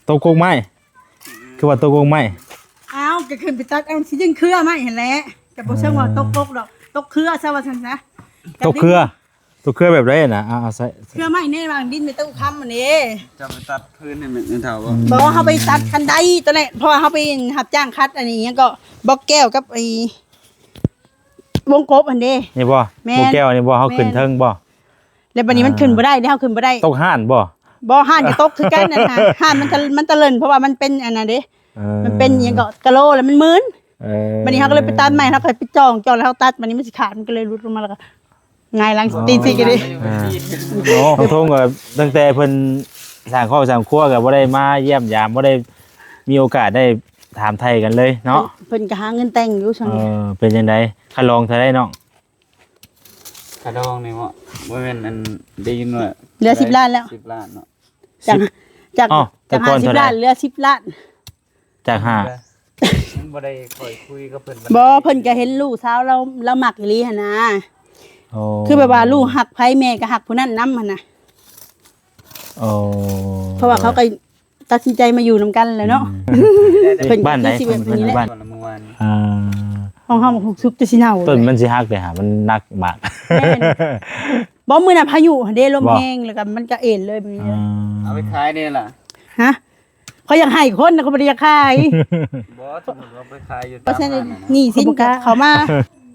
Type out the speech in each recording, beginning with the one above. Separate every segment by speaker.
Speaker 1: ตกกงไม้คือว่าตกกงไม้
Speaker 2: อ้าวก็ขึ้นไปตัดเอาสิยังเครือไม่เห็นแล้วแต่บ่เชิงว่าตกดอกตกเครือซะว่าซั่นซะ
Speaker 1: ตกเครือแบบไรนะเอาใส่
Speaker 2: เครือไม้ในบางดินไม่ต้องค้ำอันนี้
Speaker 3: จะไปตัดพื้นให้มันเท่าบ่
Speaker 2: บ่เฮาไปตัดคันไดตัวนี้เพราะว่าเฮาไปรับจ้างคัดอันนี้ก็บล็อกแก้วกับไอ้วงกบอันนี้
Speaker 1: นี่บ่โบแก้วนี่บ่เฮาขึ้นเทิงบ่
Speaker 2: แล้วบัดนี้มันขึ้นบ่ได้เฮาขึ้นบ่ได้
Speaker 1: ตกห่านบ่
Speaker 2: ห่านก็ตกคือกันนั่นน่ะห่านมันตะเลินเพราะว่ามันเป็นอันนั้นเด้มันเป็นหยังก็กะโลแล้วมันมึนบัดนี้เฮาก็เลยไปตัดใหม่เฮาก็ไปจ้องแล้วเฮาตัดบัดนี้มันสิขาดมันก็เลยหลุดลงมาแล้วก็ง่ายหลังตีนสิก็ดิ
Speaker 1: โอ้เขาทงก็ตั้งแต่เพิ่นสร้างครอบสร้างครัวก็บ่ได้มาเยี่ยมยามบ่ได้มีโอกาสได้ถามไทยกันเลยเนาะ
Speaker 2: เพิ่นก็หาเงินแต่งอยู่ซั่น
Speaker 1: เป็นจังได๋ค่าลองเท่าไดน้อง
Speaker 3: กระดองนี่บ่แม่นอันได้ยินว่า
Speaker 2: เหลือ10ล้านแล้ว
Speaker 3: 10ล้านเนาะ
Speaker 2: จาก50ล้านเหลือ10ล้าน
Speaker 1: จาก5
Speaker 3: มันบ่ได้ค่อยคุยกับเพิ่น
Speaker 2: บ่เพิ่นก็เห็นลูกสาวเรามักอีหลีหั่นนะคือแบบว่าลูกหักไผแม่ก็หักผู้นั้นนำหั่นน่ะเพราะว่าเขาก็ตัดสินใจมาอยู่นำกันแล้วเนาะ
Speaker 1: เพิ่นบ้านไหนเพิ่นบ้านของ
Speaker 2: เฮาสุกจะสิเน่า
Speaker 1: ต้นมันสิฮักเลยมันหนักมาก
Speaker 2: บ่มื้อน่ะพายุเด้ลมแห้งแล้วก็มันก็เอ็นเลยแบบนี้
Speaker 3: เอาไปขายนี่ล่ะ
Speaker 2: ฮะเขาอยากให้คนน่ะเขาบ่ได้อยากขาย
Speaker 3: บ่สมมุติว่าไปขายอยู่
Speaker 2: เพราะฉะนั้นนี่สินก็เขามา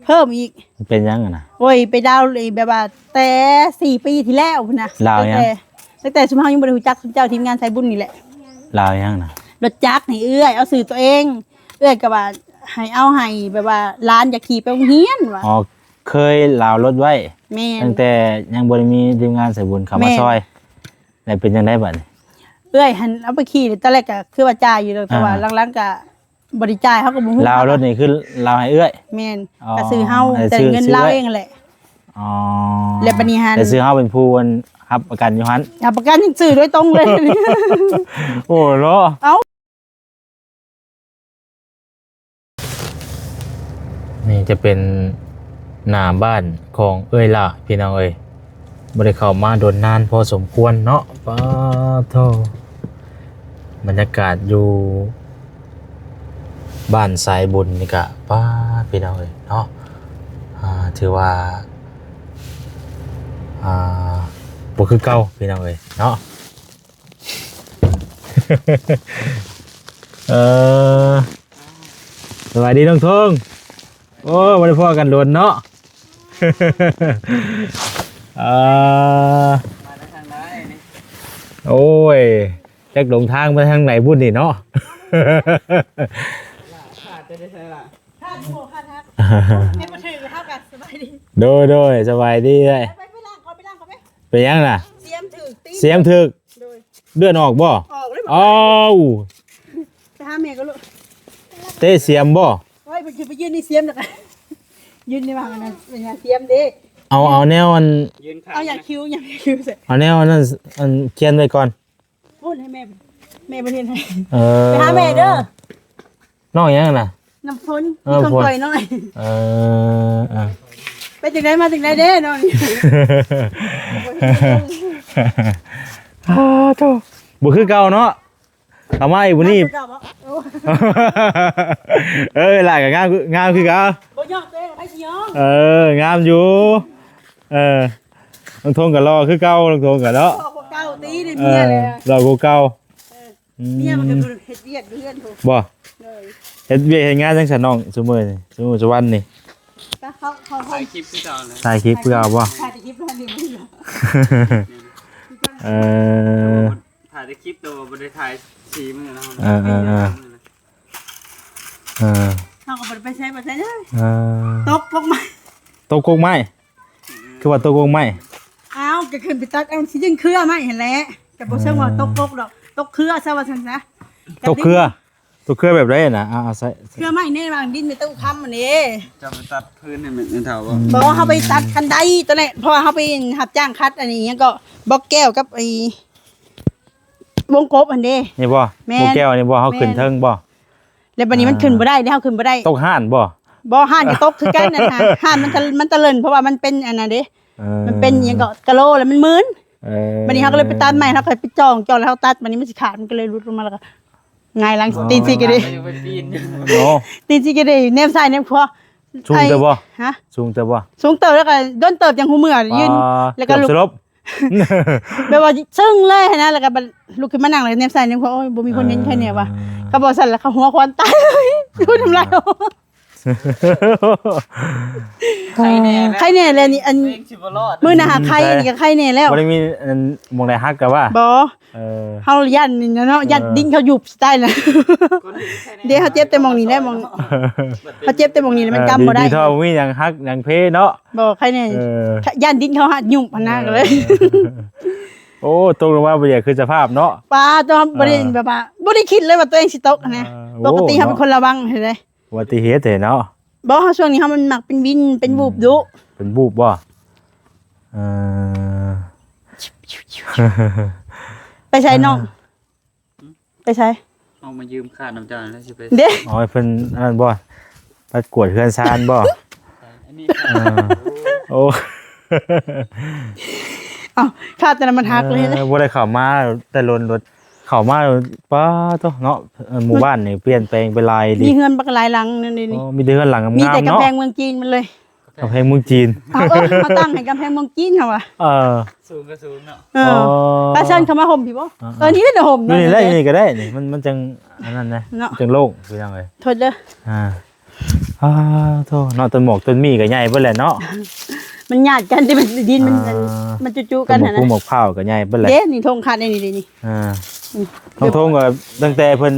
Speaker 2: เพิ่มอีก
Speaker 1: เป็นยังน่ะ
Speaker 2: โอ้ยไปดาวแบบว่าแต่4ปีที่แล้วพุ่นน่ะ
Speaker 1: ลาวยัง
Speaker 2: ตั้งแต่ซุมเฮายังบ่ได้รู้จักซุมเจ้าทีมงานสายบุญนี่แหละ
Speaker 1: ลาวยังน่ะ
Speaker 2: รถจักรให้เอื้อยเอาสื่อตัวเองเอื้อยก็ว่าให้เอาให้แบบว่าร้านอยากขี่ไปโรงเรียนว่า
Speaker 1: อ๋อเคยลาวรถไว้ตั้งแต่ยังบ่ได้มีทีมงานสายบุญเข้ามาซอยแล้วเป็นจังได๋บัดนี้
Speaker 2: เอื้อยหันเอาไปขี่ตอนแรกก็คือว่าจ่ายอยู่แต่ว่าหลังๆก็บ่ได้จ่ายเฮาก็บ่ฮู้
Speaker 1: ลาวรถนี่คือลาวให้เอื้อย
Speaker 2: แม่นก็ซื้อเฮาแต่เงินลาวเองแหละ
Speaker 1: อ๋อ
Speaker 2: แล้วบัดนี้หัน
Speaker 1: แต่ซื้อเฮาเป็นผู้รับประกันอยู่หั่น
Speaker 2: รับประกันยังซื้อโดยตรงเลย
Speaker 1: โอ้โห
Speaker 2: เอ้า
Speaker 1: นี่จะเป็นหน้าบ้านของเอ้ยล่ะพี่น้องเอ้ยบ่ได้เข้ามาโดนนานพอสมควรเนาะป้าโธ่บรรยากาศอยู่บ้านสายบุญนี่ก็ป้าพี่น้องเอ้ยเนาะถือว่าบ่คือเก่าพี่น้องเอ้ยเนาะสวัสดีน้องทงโอ้วันนี้พ่อกันโดนเนาะ
Speaker 3: มาทางไหนนี่
Speaker 1: โอ้ยแจ็คหลงทางไปทางไหนบุญนี่เนาะ
Speaker 3: ขาดจะได้ใช่ล่ะ
Speaker 2: ขาดหัวขาดฮักให้บ่ถึงเฮาก็สบายดี
Speaker 1: โดยสบายดีเลย
Speaker 2: ไปล้างก่อนไป
Speaker 1: เป็นยังน่ะ
Speaker 2: เสียม
Speaker 1: ถึกเลือดออกบ่อ้าว
Speaker 2: ไปหาแม่ก็ลูก
Speaker 1: เต้เสียมบ่
Speaker 2: เฮ้ยไปยืนนี่เสียมแล้วกันยืนนี่ว่ามันเป็นเสียมเด้
Speaker 1: เอาแนวมัน
Speaker 2: เอาอย่าคิ้วเสร็จ
Speaker 1: เอาแนวนั้นอันเขียนไว้ก่อน
Speaker 2: พูดให้แม่บ่เรียนให้
Speaker 1: ไป
Speaker 2: หาแม่เด้อ
Speaker 1: น้องยังน่ะ
Speaker 2: น้ำพ้นมีคนปล่อยน้อยไปถึงไหนมาถึงไหนเด้น้อง
Speaker 1: โธ่บ่คือเก่าเนาะทำไมบุนี่หลายกับงามคือเก่า
Speaker 2: บ่ยอกตัวเองไปสิย
Speaker 1: องามอยู่ลงทงกับรอคือเก่าลงทงกับเนาะ
Speaker 2: เก่าตีได้เมียเลย
Speaker 1: รอกูเก่า
Speaker 2: เมียมันก็เฮ็ดเวียกเดือนถูก
Speaker 1: บ่เฮ็ดเวียกเฮ็ดงานจังซั่นน้องซุมื้อนี่ซุมื้อซุวันนี่
Speaker 3: เขาถ่ายคลิปคือเก่าเลย
Speaker 1: ถ่ายคลิปคือเก่าบ่
Speaker 2: ถ่ายคลิปแล้วนี่บ่อยู่
Speaker 3: ถ่ายได้คลิปตัวบ่ได้ถ่ายสีมือแล้ว
Speaker 2: เฮาก็บ่ไปใช้เด้อตกพวกไม้
Speaker 1: ตกกงไม้คือว่าตกกงไม้
Speaker 2: อ้าวก็ขึ้นไปตัดเอาสิยังเครือไม้เห็นแล้วแต่บ่เชิงว่าตกดอกตกเครือซะว่าซั่นซะ
Speaker 1: ตกเครือแบบไรน่ะเอาใส่
Speaker 2: เครือไม้ในบางดินไม่ต้องค้ำอันนี้
Speaker 3: จะไปตัดพื้นให้มันเท่าบ่
Speaker 2: บ่เฮาไปตัดคันไดตัวนี้เพราะว่าเฮาไปรับจ้างคัดอันนี้ก็บล็อกแก้วกับไอ้วงกบอันนี้
Speaker 1: นี่บ่โบแก้วนี่บ่เฮาขึ้นเทิงบ่
Speaker 2: แล้วบัดนี้มันขึ้นบ่ได้เฮาขึ้นบ่ได้
Speaker 1: ตกห่านบ่
Speaker 2: ห่านก็ตกคือกันนั่นน่ะห่านมันตะเลินเพราะว่ามันเป็นอันนั้นเด้มันเป็นหยังก็กะโลแล้วมันมึน บัดนี้เขาก็เลยไปตัดใหม่เขาเคยไปจองแล้วเขาตัดบัดนี้มันสิขาดมันก็เลยรุดลงมาแล้วก็ไงายหลังตีนสิก็ได้
Speaker 3: ไปปีน
Speaker 1: โอ้
Speaker 2: ตีนสิก็ได้แนมซ้ายแนมขวา
Speaker 1: สูงเติบบ่
Speaker 2: ฮะ
Speaker 1: สูงเติบบ่
Speaker 2: สูงเติบแล้วก็ด้นเติบจังหูเมื่อยืน แล้วก็ลุก
Speaker 1: เอบสลบ
Speaker 2: แบบว่าซึ่งเลยนะแล้วก็บัดลุกขึ้นมานั่งเลยแนมซ้ายแนมขวาโอ้ยบ่มีคนเห็นใครเนี่ยว่ะเขาบอกสั่นแล้วเขาหัวควันตายเลยดูทำไร
Speaker 3: ใครแน่
Speaker 2: ใครเนี่ยเลยนี่อัน
Speaker 3: เองสิบ่รอด
Speaker 2: มื้อน่ะหาใครนี่ก็ใครเนี่ยแล้ว
Speaker 1: บ่ได้มีอันหมองใดฮักกันว่า
Speaker 2: บ่
Speaker 1: เออ
Speaker 2: เฮายันนี่เนาะยันดิ้งเขายุบสไตล์น่ะ เดี๋ยวเขาเจ็บแต่มองนี่ได้มองเขาเจ็บแต่มองนี่มันกำบ่ได้
Speaker 1: ดีเท่ามีหยังฮักหยังเพเนาะ
Speaker 2: บ่ใครเนี่ย
Speaker 1: เออ
Speaker 2: ยันดิ้งเขาหัดยุ่มพนักเลย
Speaker 1: โอ้ตกลงว่าบ่อยากคือสภาพเนาะ
Speaker 2: ป้าตัวบ่ได้แบบว่าบ่ได้คิดเลยว่าตัวเองสิตกนะ
Speaker 1: โอ้
Speaker 2: ปกติเขาเป็นคนระวังเห็นไหม
Speaker 1: อุบัติเหตุเด้เนาะ
Speaker 2: บ่เฮาช่วงนี้เฮามันมักเป็นวินเป็นวูบดุ
Speaker 1: เป็นบูบบ่เออ
Speaker 2: ไปใช้น้องไปใช้
Speaker 3: เอามายืมค่าน้ำจ่ายแล้วสิไป
Speaker 2: เด้
Speaker 1: อ๋อเพิ่นอันนั้นบ่ไปกวดเฮือนซานบ่
Speaker 3: อันนี้ค่า
Speaker 1: โอ้
Speaker 2: เอ้าค่าแต่ละมันหักเลยนะ
Speaker 1: บ่ได้เข้ามาแต่ลนรถเข้ามาป้าโตเนาะหมู่บ้านนี่เปลี่ยนแปลงไปหลายดิ
Speaker 2: มีเฮือนบักหลายหลังนั่นนี่
Speaker 1: อ๋อมีแต่เฮือนหลัง
Speaker 2: มี
Speaker 1: งาม
Speaker 2: แต่
Speaker 1: ๆ
Speaker 2: กำ
Speaker 1: เนาะ
Speaker 2: แพงเมืองจีนมันเลย
Speaker 1: กำแพงเมืองจีน
Speaker 2: เอามาตั้งให้กำแพงเมืองจีนเหรอวะ
Speaker 1: เออ
Speaker 3: สูงก็สูงเนาะ
Speaker 2: เออป้าเชิญเขามาห่มพี่บ่
Speaker 1: อ่า
Speaker 2: นี่เป็นห่ม
Speaker 1: อยู่นี่ได้นี่ก็ได้นี่มันจังอันนั้นนะ
Speaker 2: เนาะ
Speaker 1: จังโล่งคือจังได๋
Speaker 2: โทษเด้อ
Speaker 1: อ่าโธ่เนาะต้นหมอกต้นมีก็ใหญ่เบิดแหละเนาะ
Speaker 2: มันญาติกันที่มันดินมัน
Speaker 1: อ่า
Speaker 2: มันจุๆ
Speaker 1: ต้
Speaker 2: กัน น
Speaker 1: หมอก
Speaker 2: น่ะ
Speaker 1: กุ้งหม
Speaker 2: นะ
Speaker 1: อกข้าวก็ใหญ่เบิดแหละ
Speaker 2: เด้นี่ธงขาดนี่นี่
Speaker 1: อ่าท้องทงก็ตั้งแต่เพิ่น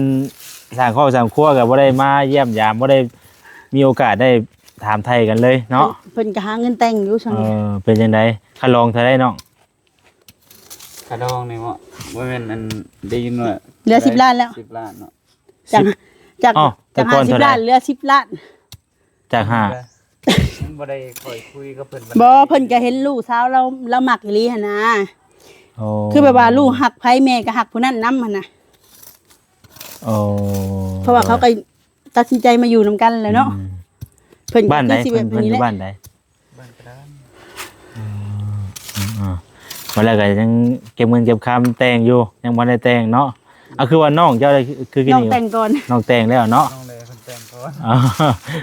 Speaker 1: สร้างครอบสร้างครัวก็บ่ได้มาเยี่ยมยามบ่ได้มีโอกาสได้ถามไทยกันเลยเนาะ
Speaker 2: เพิ่นก็หาเงินแต่งอยู่ช่วง
Speaker 1: เอ
Speaker 2: นี้
Speaker 1: อเป็นจังไดค่าลองเท่าไดน้อง
Speaker 3: ค่าดองนี่ว่าบ่แม่นอันได้ยินว่า
Speaker 2: เหลือ10ล้านแล้ว
Speaker 3: 10ล้านเนาะ
Speaker 2: จาก
Speaker 1: อ๋อแต่
Speaker 2: จาก
Speaker 1: ก่อนเท่า
Speaker 2: 50
Speaker 1: ใด
Speaker 2: ล้านเหลือ10ล้าน
Speaker 1: จากห้า
Speaker 3: มันบ่ได้ค่อยคุยกับเพิ่น
Speaker 2: บ่เพิ่นก็เห็นลูกสาวเรามักอีหลีหั่นนะ
Speaker 1: โอ้
Speaker 2: คือแบบว่าลูกหักไผแม่ก็หักผู้นั้นนำหั่นน่ะ
Speaker 1: โอ้
Speaker 2: เพราะว่าเขาก็ตัดสินใจมาอยู่นํกันแล้วเนาะ
Speaker 1: อืม
Speaker 2: เพิ่นก็
Speaker 1: บ้านใด
Speaker 2: คือสิ
Speaker 1: เพิ่
Speaker 2: แบ
Speaker 1: น
Speaker 2: บ
Speaker 1: เพิ่นอ
Speaker 2: นี้แห
Speaker 1: ยู่
Speaker 2: ละ
Speaker 1: บ้านใด
Speaker 3: บ้านกระดาน
Speaker 1: มาแล้วก็ยังเก็บเงินเก็บคำแต่งอยู่ยังบ่ได้แต่งเนาะเอาคือว่าน้องเจ้าคือกิน
Speaker 2: น้อง
Speaker 1: นี่
Speaker 2: แต่งก่อน
Speaker 1: น้องแต่งแล้วเนาะ
Speaker 3: น้องเลยเพิ่นแต่งก่อน
Speaker 1: อ๋อ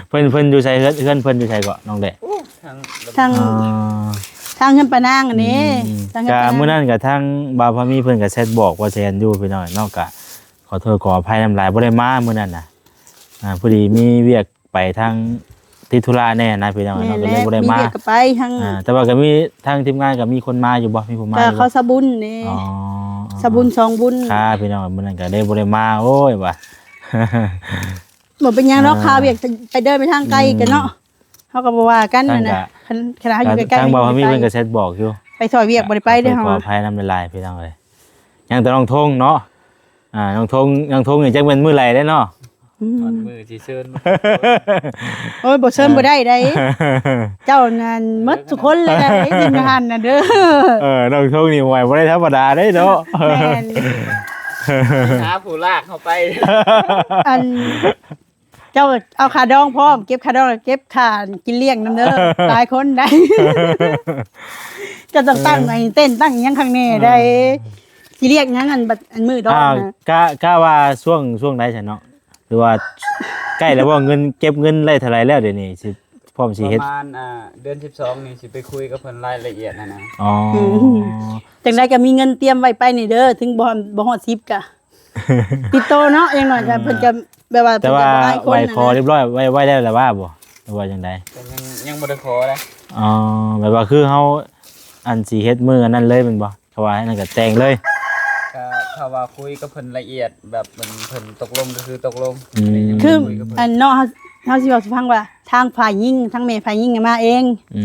Speaker 1: เพิ่นอยู่ไสเฮือนเพิ่นอยู่ไสก็น้องแดะ
Speaker 3: ทาง
Speaker 2: ทาง
Speaker 1: อ๋อ
Speaker 2: ทางเงินปานางอันนี้ทางเงิน
Speaker 1: ก็
Speaker 2: ปานาง
Speaker 1: มื้อนั้นก็ทางบ่าวพามีเพิ่นก็แชทบอกว่าแซนอยู่พี่น้อยเนาะก็ขอโทษขออภัยนำหลายบ่ได้มามื้อนั้นน่ะพอดีมีเวียกไปทางติดธุระแน่นะพี่น้อย
Speaker 2: แม่
Speaker 1: เนาะก็
Speaker 2: แล้
Speaker 1: เลยว บ่ได้
Speaker 2: มี
Speaker 1: มา
Speaker 2: เด็กก็ไปทาง
Speaker 1: แต่ว่าก็มีทางทีมงานก็มีคนมาอยู่บ่มีผู้มา
Speaker 2: ก็
Speaker 1: อยู่
Speaker 2: เขาสะบุญนี่
Speaker 1: อ๋อ
Speaker 2: สะบุญสองบุญ
Speaker 1: ค่ะพี่น้องมื้อนั้นก็ได้บ่ได้มาโอ้ยว่ะ
Speaker 2: บ่เป็นหยังเนาะข่าวเวียกไปเดินไปทางไกลกันเนาะเขาก็บ่ว่ากันนั่นน่ะขนาดอยู่ใกล้ๆ
Speaker 1: ทางบ่าวพามีเพิ่นก็แชทบอกอยู่
Speaker 2: ไปซอยเวียกบ่ได้ไปเด้อ
Speaker 1: ข
Speaker 2: เฮา
Speaker 1: ออภัยนำหลายๆพี่น้องเอ้ยยังแต่น้องทงเนาะน้องทงนี่จักเป็นมื้อไหลได้เนาะ
Speaker 3: อ่อนมือสิเชิญมา
Speaker 2: โอ้ยบ่เชิญบ่ได้ได้เจ้านั่นหมดทุกคนเลยนะไอ้ทีมงานน่ะเด้อ
Speaker 1: น้องทงนี่ไหวบ่ได้ธรรมดาได้เนาะ
Speaker 2: แม่น
Speaker 3: หาผู้ลากเข้าไป
Speaker 2: อันเจ้าเอาค่าดองพร้อมเก็บค่าดองแล้วเก็บค่ากินเลี้ยงนำเด้อหลายคนได้ จะต้องตั้งไอ้เต้นตั้งหยังข้างแน่ได้สิเรียกหยังอันบัดอันมือดองนะ
Speaker 1: กะว่าช่วงใดซั่นเนาะหรือว่าใกล้แล้วบ่เงินเก็บเงินได้เท่าไหร่แล้วเดี๋ยวนี้สิพร้อมสิ
Speaker 3: ป
Speaker 1: เฮ็ด
Speaker 3: ระมาณเดือน12นี่สิไปคุยกับเพิ่นรายละเอียดนะ
Speaker 1: อ๋อ
Speaker 2: จังไดก็มีเงินเตรียมไว้ไปนี่เด้อถึงบ่ฮอด10กะติดโตเนาะอย่างน้อยก็เพิ่นจะแบบว่า
Speaker 1: แต่
Speaker 2: เพิ่น
Speaker 1: ว่า
Speaker 2: จะบ่ให้คน
Speaker 1: ไว้
Speaker 2: น่ะ
Speaker 1: คอเรียบร้อยไว้ได้แล้วว่าบ่หรือว่าจังได
Speaker 3: แต่ยังบ่ได้ขอเลย
Speaker 1: อ๋อแบบว่าคือเฮาอันสิเฮ็ดมืออันนั้นเลยแม่นบ่เขาว่าอันนั้นก็แต่งเลย
Speaker 3: ก็ถ้าว่าคุยกับเพิ่นละเอียดแบบมันเพิ่นตกลงก็คือตกลง
Speaker 1: อืม
Speaker 2: คือ
Speaker 3: คุยกับเพิ่น
Speaker 2: อันเนาะเฮาสิบอกสิฟังว่าทางฝ่ายหญิงทางแม่ฝ่ายหญิงน่ะมาเอง
Speaker 1: อื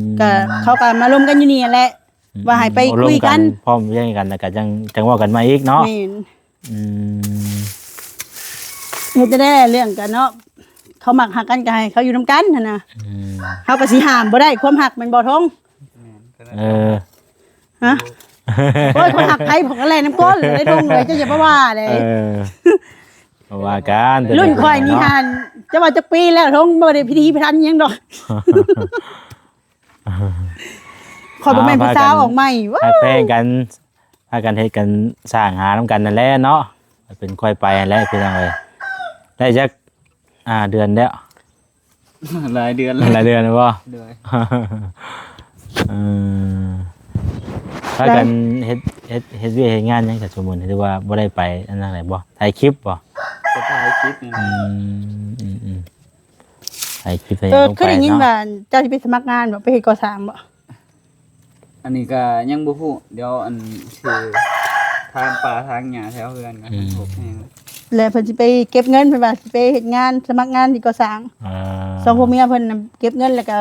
Speaker 1: ม
Speaker 2: ก็เขาก็มารวมกันอยู่นี่แหละ ว่าให้ไปคุยกัน
Speaker 1: พร้อมแย่งกันแล้วก็จังว่ากันมาอีกเนาะ
Speaker 2: แม่น
Speaker 1: อืม
Speaker 2: เฮ็ดจะได้เรื่องกันเนาะเขามักหักกันก็ให้เขาอยู่นํกันหั่นน่ะ
Speaker 1: อืม
Speaker 2: เฮาก็สิห้ามบ่ได้ความหักมันบ่ทง
Speaker 1: เออ
Speaker 2: ฮะโอ้ยคนหักไผผมก็แลน้ำก้นเลยทงเลยเจ้าอย่ามาว่าเลย
Speaker 1: เออเพราะว่ากันแต่
Speaker 2: รุ่นข่อยนี่
Speaker 1: เาะ
Speaker 2: หันจะว่าจะปีแล้วทงบ่ได้พิธีพิธันหยังดอก ขอยบ่แม่นผู้สาวออกใหม่ว้า
Speaker 1: ฮักแพงกันพากันเฮ็ดกันสร้างหานํกันนั่นแหละเนาะเป็นค่อยไปนั่นแหละพี่น้องเอ้ยได้จักเดือนแล้ว
Speaker 3: หลายเดือน
Speaker 1: หลายเดือนแล้วบ่
Speaker 3: เดือน
Speaker 1: เออพากันเฮ็ดเวียกเฮ็ดงานหยังกับสมมุติที่ว่าบ่ได้ไปอันนั้นไหนบ่ถ่ายคลิปบ่
Speaker 3: จะถ่ายคลิปนี่
Speaker 1: ถ่ายคลิปอะไรลง
Speaker 2: เคย
Speaker 1: ไป
Speaker 2: ได้ยิน
Speaker 1: เนาะ
Speaker 2: ว่าเจ้าสิไปสมัครงานบ่ไปเฮ็ดก่อสร้างบ่
Speaker 3: อันนี้ก็ยังบ่ฮู้เดี๋ยวอันสิทางป่าทางหญ้าแถวเฮือนกันพบแห้ง
Speaker 2: แล้วเพิ่นสิไปเก็บเงินเพิ่นว่าสิไปเฮ็ดงานสมัครงานที่ก่อสร้าง
Speaker 1: อ่า
Speaker 2: สองผัวเมียเพิ่นน่ะเก็บเงินแล้วก็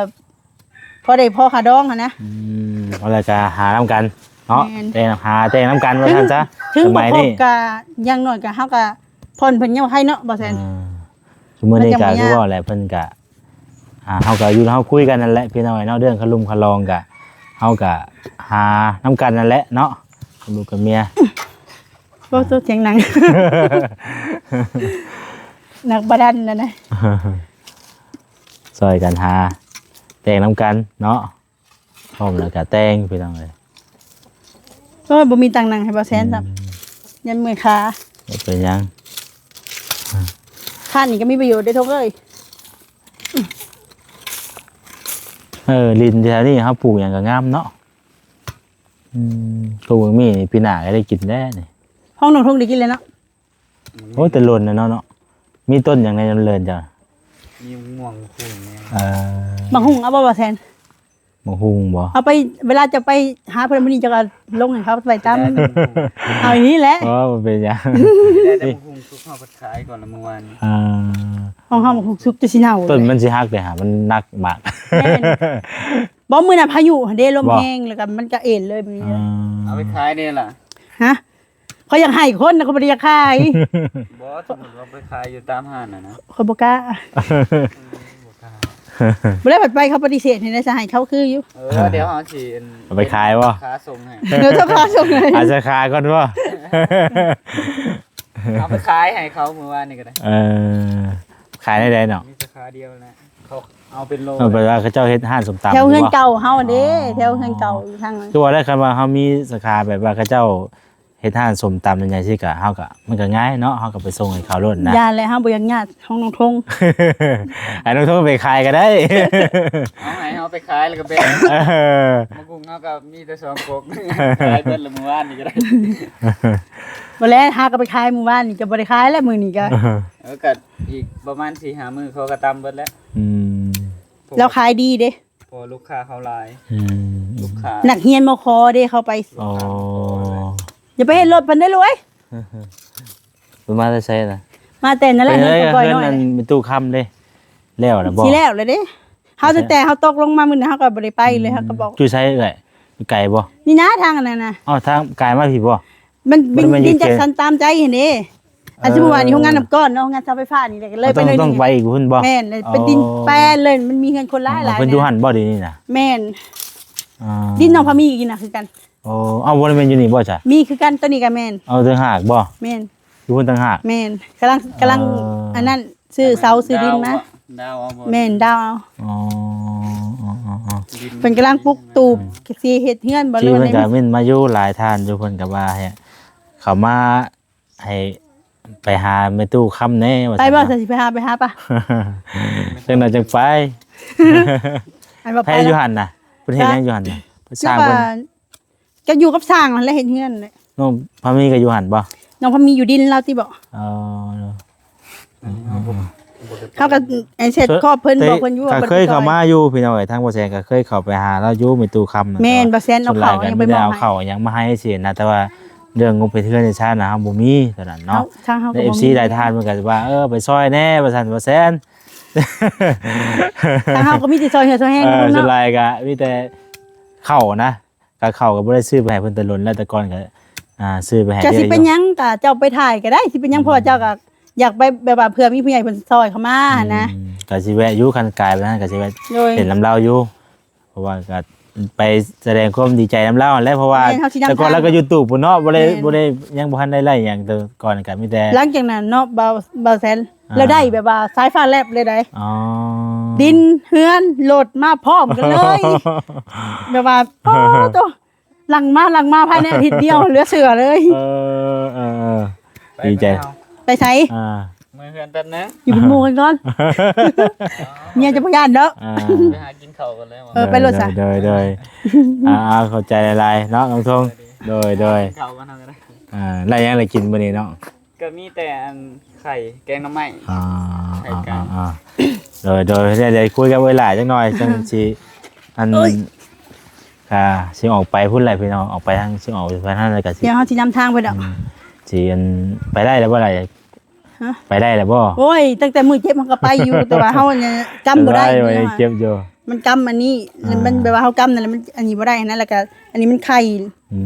Speaker 2: พอได้พอค่าดองหั่นนะ
Speaker 1: เอาล่ะก็หานํกันเนาะ
Speaker 2: แม่น
Speaker 1: แต่นํกันว่าซั่นซะ
Speaker 2: ถึง
Speaker 1: ส
Speaker 2: บ่
Speaker 1: มัย
Speaker 2: ครบ
Speaker 1: นี้
Speaker 2: ก็อยังน้อยก็เฮาก็ผ่อนเพิ่นยังบ่ให้เนาะบ่แซ่น
Speaker 1: สมมุตินี้
Speaker 2: มัน
Speaker 1: ก็
Speaker 2: จะบ่ยาก
Speaker 1: คือว่าแหละเพิ่นก็เฮาก็อยู่เฮาคุยกันนั่นแหละพี่น้อยเนาะเรื่องคลุมคลองก็เฮาก็หานํกันนั่นแหละเนาะลูกกับเมีย
Speaker 2: บ่ตัวเสียงหนัง นักบาดันนั่นน่ะ
Speaker 1: ซอยกันหาแต่งนํกันเนาะพร้อมแล้วก็แต่งพี่น้องเอ้ย
Speaker 2: ก็บ่มีตังค์นั่งให้บ่แซ่นซับยันมือขา
Speaker 1: บ่เป็นหยัง
Speaker 2: ค่านี่ก็มีประโยชน์ได้ทุกเอ้ย
Speaker 1: ลินแถวนี้เฮาปลูกหยังก็งามเนาะปลูกมีนี่ปีหน้าก็ได้กินแน่นี่
Speaker 2: ห้องน้องทุ่งได้กินเลยเนาะ
Speaker 1: โอ้แต่หล่นนะเนาะมีต้นหยังในเลินจ้ะ
Speaker 3: มีง่วงคู่เนี่ย
Speaker 2: บางหุงเอาบ่แซ่น
Speaker 1: มะฮุงบ่
Speaker 2: เอาไปเวลาจะไปหาเพิ่นมื้อนี้จะก็ลงให้เขาไปตามเอาอย่างนี้แหละ
Speaker 1: อ๋อมันเป็นหยัง
Speaker 3: ได้แต่บ่ฮู้ทุกข้าวผัดขายก่อนละเมื่อวาน
Speaker 1: อ่า
Speaker 2: ห้องเฮาบ่สุกจะสิเน่า
Speaker 1: ต้นมันสิฮักเลยหามันนักมาก
Speaker 2: แม่นบ่มื้อน่ะพายุเด้ลม
Speaker 1: บ่
Speaker 2: แห้งแล้วก็มันก็เอ็นเลยมื้อนี้
Speaker 3: เอาไปขายนี่ล่ะ
Speaker 2: ฮะเขาอยากให้คนนะเขาบ่ได้อยากขาย
Speaker 3: บ่สมมุติว่าไปขายอยู่ตามห้างน่ะนะ
Speaker 2: เขาบ่กล้า
Speaker 3: บ่กล้า
Speaker 2: บ่ได้บัดไปเขาปฏิเสธให้ได้สหายเขาคืออยู่
Speaker 3: เดี๋ยวเอาสิอัน
Speaker 1: เอาไปขายวะ
Speaker 3: ค้าส่งให้
Speaker 2: เดี๋ยวเจ้าค่าส่งเลย
Speaker 1: อาจจะขายก่อนวะ
Speaker 3: เอาไปขายให้เขาเมื่อวานนี่ก็ได้
Speaker 1: ขายได้เนาะ
Speaker 3: มีสาขาเดียวนะเขาเอาเป็นโล
Speaker 1: เอาไปว่าเขาเจ้าเฮ็ดห้านสมตำ
Speaker 2: แถวเฮือน
Speaker 1: บ่
Speaker 2: เก่าเฮาเด้แถวเฮือนเก่าอยู่ทางนั้น
Speaker 1: คือว่าได้คันว่าเฮามีสาขาแบบว่าเขาเจ้าเฮ็ดห้านสมตำใหญ่ๆสิก็เฮาก็มันก็ง่ายเนาะเฮาก็ไปส่งให้เขาโลดนะ
Speaker 2: ยาแล้วเฮาบ่อยากญาติห้องน้องทง
Speaker 1: ไอ้น้องโทรไปขายก็ได้
Speaker 3: เอาให้เอาไปขายแล้วก็แบ่ง
Speaker 1: เออ
Speaker 3: มะกุ้งเขาก็มีแต่2กกขายเบิดละเมื่อวานนี่ก็ได้
Speaker 2: บ่แล้วหาก็ไปขายมื้อวานนี่ก็บ่ได้ขายแล้วมื้อนี้ก็
Speaker 3: ก็อีกประมาณ 4-5 มื้อเขาก็ตำเบิดแล้ว
Speaker 1: อืม
Speaker 2: แล้วขายดีเด้
Speaker 3: พอลูกค้าเขาหลาย
Speaker 1: อืม
Speaker 3: ลูกค้า
Speaker 2: นักเรียนมคเด้เขาไป
Speaker 1: อ๋อ
Speaker 2: อย่าไปเห็นรถเพิ่นได้อรวย
Speaker 1: เป็นมาได้ใช่นะ
Speaker 2: มาแต่นั่นแห
Speaker 1: เป็
Speaker 2: ละ
Speaker 1: น
Speaker 2: เงิ
Speaker 1: อะไร
Speaker 2: น
Speaker 1: กับ
Speaker 2: ก่อย
Speaker 1: เพื่อน
Speaker 2: น้อย
Speaker 1: นั่นเป็นตู้คำเลยแล้วนะบอก
Speaker 2: สิแล้วเลยเด้เฮาตั้งแต่เฮาตกลงมามื้อนั้นเฮาก็บ่ได้ไปเลยเฮาก็บอก
Speaker 1: จุ้ยใช้เอ่ยไก่บ่
Speaker 2: นี่นะทางอันนั้นน่ะ
Speaker 1: อ๋อทางไก่มาผิดบ่
Speaker 2: มันบิน
Speaker 1: มันอยู่
Speaker 2: บินจาก
Speaker 1: เขต
Speaker 2: สันตามใจเห็นเด้อันสมมุติว่านี่โรงงานน้ำก้อนเนาะโรงงานเสาไฟฟ้านี่แหละก็เลยไปเลย
Speaker 1: ต้อง
Speaker 2: นี่
Speaker 1: ไปอีกพุ่นบ่
Speaker 2: แม่นเลยเป็นดินแปลนเลยมันมีเงินคนหลายหลาย
Speaker 1: เพิ่นอยู่หั่นบ่ดีนี่น่ะ
Speaker 2: แม่น
Speaker 1: อ่า
Speaker 2: ดินน้องพามีอีกน่ะคือกัน
Speaker 1: โอ้เอาบ่ได้แม่นอยู่นี่บ่จ้ะ
Speaker 2: มีคือกันตัวนี้ก็แม่น
Speaker 1: เอาต่างหากบ่
Speaker 2: แม่น
Speaker 1: อยู่พุ่นต่างหาก
Speaker 2: แม่นกำลังอันนั้นซื้อเสาซื้อดินมา
Speaker 3: ดาวเอาบ่
Speaker 2: แม่นดาวเอา
Speaker 1: อ๋ออ๋อ
Speaker 3: ดิน
Speaker 2: เพิ่นกำลังปลูกตูบสิเฮ็ดเฮือนบ่
Speaker 1: ที่
Speaker 2: รู้
Speaker 1: เพิ่น
Speaker 2: ใน
Speaker 1: ก็มีมาอยู่หลายท่านอยู่เพิ่นก็ว่าให้เขามาให้ไปหาแม่ตู้คำแน่ว่า
Speaker 2: ไป
Speaker 1: ซั่น
Speaker 2: บ่
Speaker 1: เนาะ
Speaker 2: สิไปหาปะ
Speaker 1: จังนั้นจังไป
Speaker 2: อันบ่ไป
Speaker 1: ให้อยู่
Speaker 2: แล้ว
Speaker 1: หั่นน่ะเพิ่นเฮ็ดหยังอยู่หั่นน่ะเพิ่นสร้าง
Speaker 2: ว่า
Speaker 1: เพิ่น
Speaker 2: ก็อยู่กับสร้างนั่นแหละเฮ็ดเฮือนเลย
Speaker 1: น้องพามีก็อยู่หั่นบ่
Speaker 2: น้องพามีอยู่ดินเราติบ่
Speaker 1: อ๋อ
Speaker 2: เขาก็ไอ้เสร็จครอบเพิ่นบอกเพิ่นอยู่ว่า
Speaker 1: ก็เคยเข้ามาอยู่พี่น้องเอ้ยทางบ่แซงก็เคยเข้าไปหาเราอยู่มีตู้คำ
Speaker 2: แม่นบ่แซนเอาเขายังไป
Speaker 1: ไม่
Speaker 2: ม
Speaker 1: ได้
Speaker 2: อบ
Speaker 1: เอา
Speaker 2: ให้
Speaker 1: เข้าหยังมาให้เสียนะแต่ว่าเรื่องงบไปเทื่อนในชาตินะบ่มีเท่านั้น
Speaker 2: เอา
Speaker 1: เนาะ
Speaker 2: ทางเฮา
Speaker 1: ใน
Speaker 2: ก็บ่
Speaker 1: FC
Speaker 2: มี
Speaker 1: หลายท่านมันก็จะว่าไปซอยแน่ว่าซั่นบ่แซน
Speaker 2: ทางเฮาก็มีแต่ซอยเหือซอยแห้ง
Speaker 1: ส่วน
Speaker 2: เนาะ
Speaker 1: หลายก็มีแต่เข้านะก็เข้าก็บ่ได้ซื้อไปให้เพิ่นแต่ล้นแล้วแต่ก่อนก็ซื้อไปให้
Speaker 2: จะ
Speaker 1: เย
Speaker 2: สิ
Speaker 1: อะ
Speaker 2: เป็นหยังก็เจ้าไปถ่ายก็ได้สิเป็นหยังเพราะว่าเจ้าก็อยากไปแบบว่าเผื่อมีผู้ใหญ่เพิ่นซอยเข้ามานะ
Speaker 1: ก็สิแวะอยู่คันกายไปนั้นก็สิแวะ
Speaker 2: โดย
Speaker 1: เห็นลำเล่าอยู่เพราะว่าก็ไปแสดงความดีใจลำเล่าแหล้วเพราะว่า
Speaker 2: แม่นเขาสินำ
Speaker 1: แต่ก่อน
Speaker 2: ทาง
Speaker 1: เราก็อยู่ตู่ปุ่นเนาะบ่ได้
Speaker 2: แม่น
Speaker 1: บ่ได้ยังบ่ทันได้ไล่หยังแต่ก่อนก็มีแต่
Speaker 2: หลังจากนั้นเนาะเบาแสนแล้วได้แบบว่าสายฟ้าแลบเลยได้
Speaker 1: อ๋อ
Speaker 2: ดินเฮือนโหลดมาพร้อมกันเลยแบบว่าโอ้ตัวหลังมาภายในอาทิตย์เดียวเหลือเสือเลย
Speaker 1: เออดีใจ
Speaker 2: ไปใช้
Speaker 3: มือเพื่อนแป๊บนึง
Speaker 2: อยู่เป็นหมู่กันก่อนเมียจะบ่ย่านเด้อ
Speaker 3: ไปหากินข้าวกันแล้ว
Speaker 2: ไปรถซะ
Speaker 1: โดยเข้าใจหลายๆเนาะน้องทงโดย
Speaker 3: ข้าวกันเท่ากันได้
Speaker 1: อะไรยังอะไรกินมื้อนี้เนาะ
Speaker 3: ก็มีแต่อันไข่แกงน้ำไหม้
Speaker 1: โดยเดี๋ยวคุยกับเวลาจังหน่อยจังสิอันสิออกไปพูดอะไรพี่น้องออกไปทางสิออกไปทางอะไรก็สิ
Speaker 2: เดี๋ยวเฮาสินำทางไปดอก
Speaker 1: สิอันไปได้แล้วบ่ล่ะ
Speaker 2: ฮะ
Speaker 1: ไปได้แล้วบ่
Speaker 2: โอ้ยตั้งแต่มื้อเจ็บมันก็ไปอยู่แต่ว่าเฮาเนี่ยกำบ่ได้
Speaker 1: ว้เจ็บอยู่
Speaker 2: มันกำอันนี้มันแบบว่าเฮากำนั่นแหละมันอันนี้บ่ได้นะแล้วก็อันนี้มันไข่
Speaker 1: อื